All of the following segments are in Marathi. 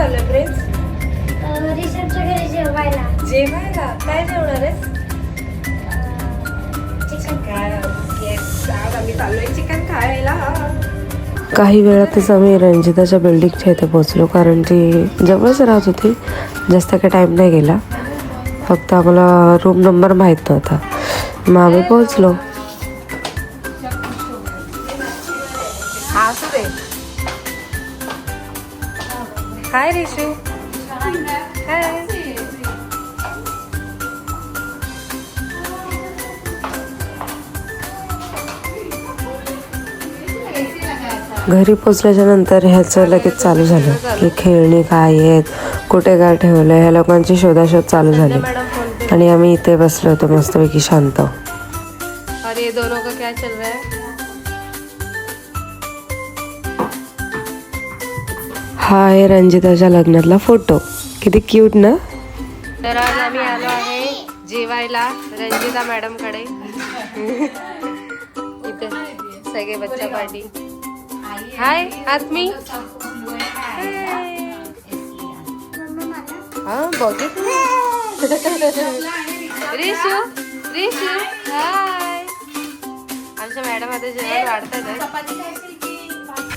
चाललंय प्रिन्स? रिसेप्शनच्या घरी जेवायला. जेवायला काय जेवणार आहेस? चिकन. येस, आज आम्ही चाललोय चिकन खायला. काही वेळातच आम्ही रंजिताच्या बिल्डिंगच्या इथे पोहोचलो, कारण ती जवळच राहत होती. जास्त काही टाईम नाही गेला, फक्त आम्हाला रूम नंबर माहीत नव्हता. मग आम्ही पोहोचलो. असू दे. हाय रिशू. हाय. घरी पोचल्याच्या नंतर ह्याचं लगेच चालू झालं की खेळणी काय आहेत, कुठे काय ठेवलं, ह्या लोकांची शोधाशोध चालू झाली. आणि आम्ही इथे बसलो होतो मस्तपैकी शांत. अरे ये दोनों का क्या चल रहा है? हा आहे रंजिताच्या लग्नातला फोटो. किती क्यूट ना. तर आज आम्ही आलो आहे जेवायला रंजिता मॅडम कडे. इथे सगळे बच्चा पार्टी. हाय आत्मी. हा बघितलं. रिशू रिशू हाय. आमच्या मॅडम आता जेवण वाढतात.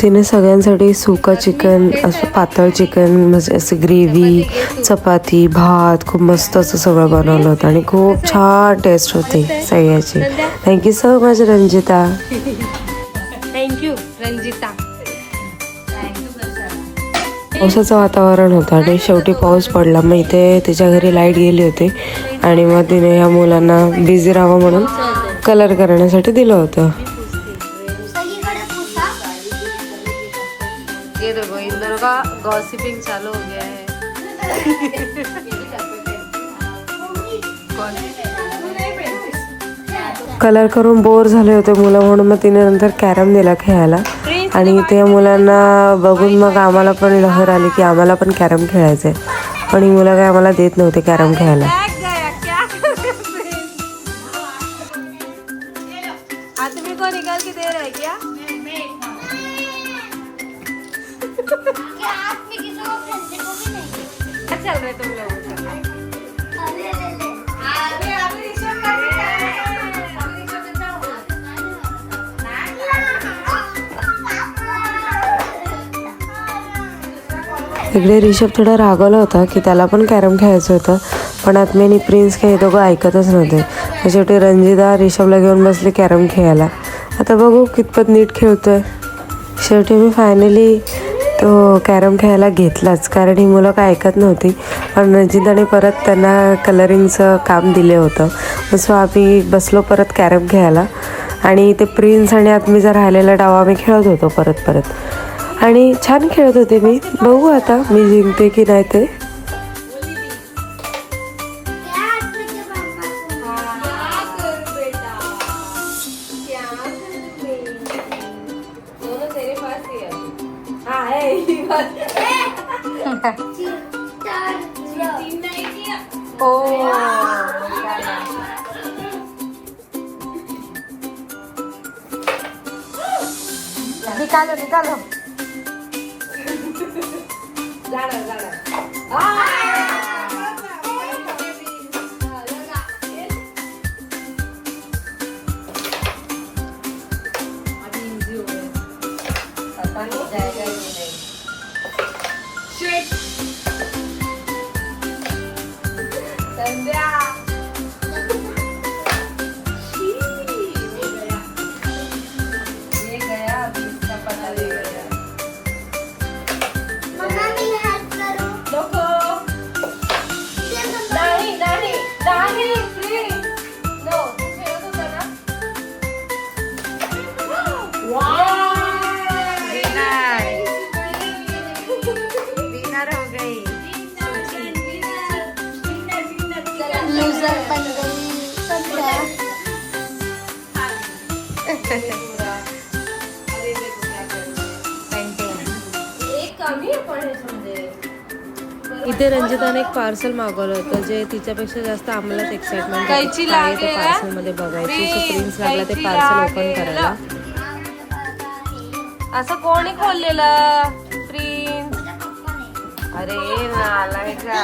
तिने सगळ्यांसाठी सुका चिकन, असं पातळ चिकन, म्हणजे असं ग्रेव्ही, चपाती, भात, खूप मस्त असं सगळं बनवलं होतं आणि खूप छान टेस्ट होती सगळ्याची. Thank you so much Ranjita. Thank you Ranjita. पावसाचं वातावरण होतं आणि शेवटी पाऊस पडला. मग इथे तिच्या घरी लाईट गेली होती आणि मग तिने ह्या मुलांना बिझी राहावं म्हणून कलर करण्यासाठी दिलं होतं. ये देखो इन दोनों का गॉसिपिंग चालू हो गया है. कलर करून बोर झाले होते मुलं, म्हणून मग तिने नंतर कॅरम दिला खेळायला. आणि त्या मुलांना बघून मग आम्हाला पण लहर आली की आम्हाला पण कॅरम खेळायचं आहे. पण ही मुलं काय आम्हाला देत नव्हते कॅरम खेळायला. आदमी को निकाल के दे रहा है क्या? क्या चल रहा है तुम लोगों का? इकडे ऋषभ थोडा रागवला होता की त्याला पण कॅरम खेळायचं होतं, पण आत्मी आणि प्रिन्स काही दोघं ऐकतच नव्हते. शेवटी रंजिता ऋषभला घेऊन बसले कॅरम खेळायला. आता बघू कितपत नीट खेळतोय. शेवटी मी फायनली तो कॅरम खेळायला घेतलाच, कारण ही मुलं काय ऐकत नव्हती. पण रंजिताने परत त्यांना कलरिंगचं काम दिले होतं. सो आम्ही बसलो परत कॅरम खेळायला आणि ते प्रिन्स आणि आत्मीचा राहिलेला डाव आम्ही खेळत होतो परत आणि छान खेळत होते मी. बघू आता मी जिंकते की नाही ते. निकालो निकालो. इथे रंजिताने एक पार्सल मागवलं होतं, जे तिच्यापेक्षा जास्त आम्हालाच एक्साइटमेंट कैची लागेल पार्सल मध्ये बघायची. सो प्रिन्स लागला ते पार्सल ओपन करायला. असं कोणी खोललेलं प्रिन्स? अरे नालायक का.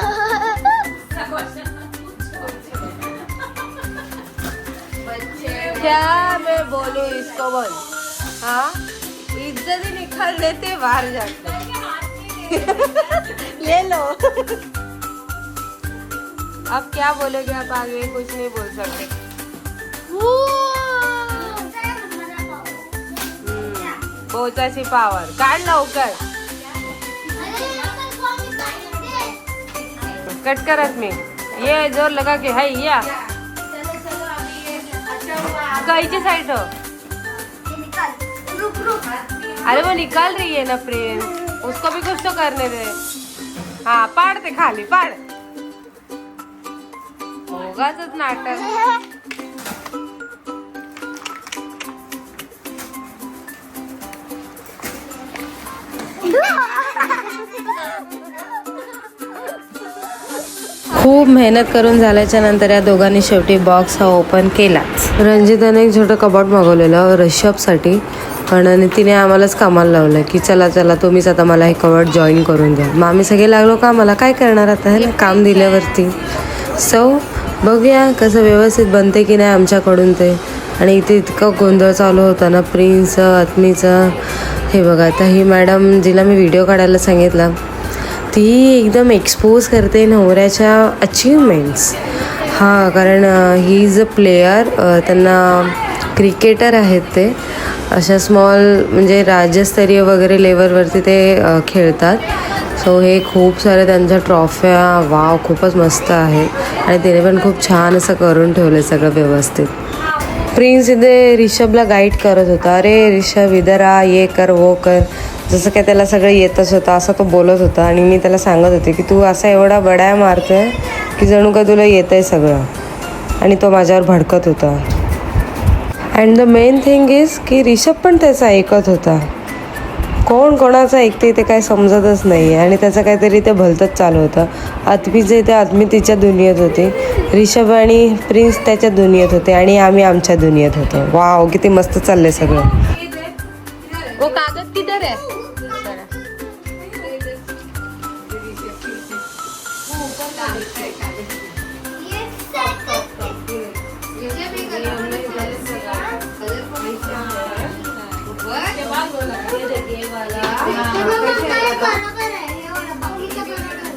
क्या मैं बोलूं इसको बोल. हाँ इज्जत ही निकाल देते बाहर जाके. ले लो. अब क्या बोलोगे आप आगे कुछ नहीं बोल सकते. पोचाची पावर काढ लवकर. कट करत मी. ये जोर लगा के है या कैची साइड हो. अरे वो निकाल रही है ना प्रेम. उसको भी कुछ तो करने दे. हाँ पाडते खाली पाड. होगाच नाटक. खूप मेहनत करून झाल्याच्या नंतर या दोघांनी शेवटी बॉक्स हा ओपन केलाच. रंजिताने एक छोटं कबॉट मागवलेलं ऋषभसाठी, पण तिने आम्हालाच कामाला लावलं की चला चला तुम्हीच आता मला हे कबॉट जॉईन करून द्या. मग आम्ही सगळे लागलो कामाला. काय करणार आता हे काम दिल्यावरती. सो बघूया कसं व्यवस्थित बनते की नाही आमच्याकडून ते. आणि इथे इतकं गोंधळ चालू होता ना प्रिन्सचं आत्मीचं. हे बघा आता ही मॅडम जिला मी व्हिडिओ काढायला सांगितला ती एकदम एक्सपोज करते नवऱ्याच्या अचीवमेंट्स. हां कारण ही इज अ प्लेयर. त्यांना क्रिकेटर आहेत ते. अशा स्मॉल म्हणजे राज्यस्तरीय वगैरे लेवलवरती ते खेळतात. सो हे खूप सारे त्यांच्या ट्रॉफ्या वाव खूपच मस्त आहे. आणि तिने पण खूप छान असं करून ठेवलं सगळं व्यवस्थित. प्रिन्स इथे ऋषभला गाईड करत होता. अरे ऋषभ इधर आ, ये कर वो कर. जसं काय त्याला सगळं येतच होतं असं तो बोलत होता. आणि मी त्याला सांगत होते की तू असा एवढा बडाया मारतोय की जणू का तुला येतं आहे सगळं. आणि तो माझ्यावर भडकत होता. And the main thing is की ऋषभ पण त्याचं ऐकत होता. कोण कोणाचं ऐकते ते काय समजतच नाही. आणि त्याचं काहीतरी ते भलतंच चालू होतं. आत्मीचे ते आत्मी तिच्या दुनियेत होती. ऋषभ आणि प्रिन्स त्याच्या दुनियेत होते. आणि आम्ही आमच्या दुनियेत होतो. वाव किती मस्त चाललंय सगळं. वो कागज किधर है?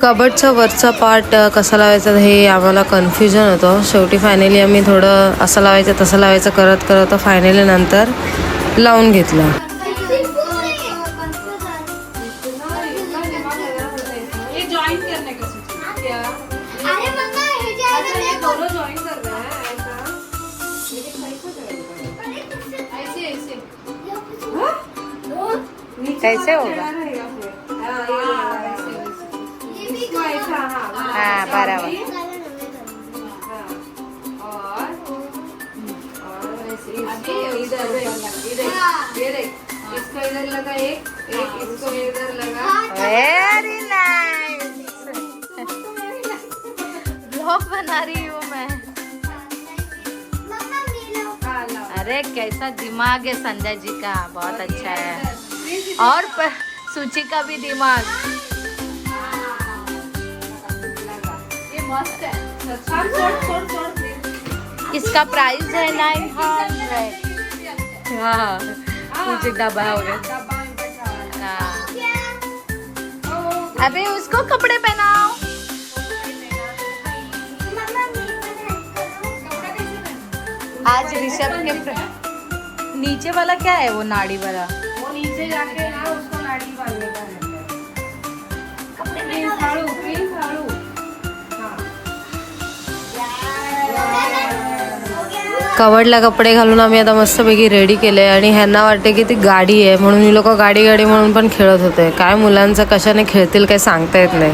कबडचा वरचा पार्ट कसा लावायचा हे आम्हाला कन्फ्युजन होतं. शेवटी फायनली आम्ही थोडं असं लावायचं तसं लावायचं करत करत फायनली नंतर लावून घेतलं. कैसे होगा? हाँ बराबर. इसको इधर लगा एक इसको इधर लगा. Very nice. ब्लॉग बना रही हूँ मैं. अरे कैसा दिमाग है संजय जी का. बहुत अच्छा है. और सूची का भी दिमाग. ये मस्त है. इसका प्राइस है 900. हाँ कुछ डब्बा हो गया. अबे उसको कपड़े पहनाओ. आज ऋषभ के नीचे वाला क्या है वो नाड़ी वाला. वो नीचे जाके ना उसको नाड़ी बांधने का रहता है. प्रिंस हाड़ू. कवडला कपडे घालून आम्ही आता मस्तपैकी रेडी केले. आणि ह्यांना वाटते की ती गाडी आहे म्हणून ही लोक गाडी गाडी म्हणून पण खेळत होते. काय मुलांचं कशाने खेळतील काही सांगता येत नाही.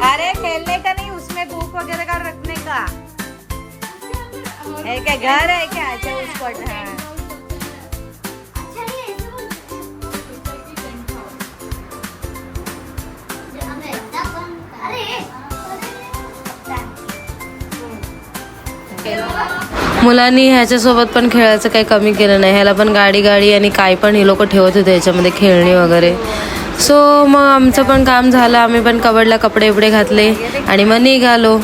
अरे खेलने का नहीं, उसमें बुक वगैरह का रखने का है क्या? घर है क्या? अच्छा उसको. हाँ मुलांनी ह्याच्यासोबत पण खेळायचं काही कमी केलं नाही. ह्याला पण गाडी आणि काय पण ही लोक ठेवत होते ह्याच्यामध्ये खेळणी वगैरे. सो मग आमचं पण काम झालं. आम्ही पण कबडला कपडे बिपडे घातले आणि मग निघालो.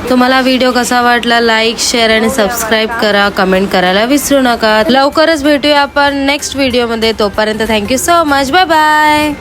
तुम्हाला व्हिडिओ कसा वाटला लाईक शेअर आणि सबस्क्राईब करा. कमेंट करायला विसरू नका. लवकरच भेटूया आपण नेक्स्ट व्हिडिओमध्ये. तोपर्यंत thank you so much. Bye bye.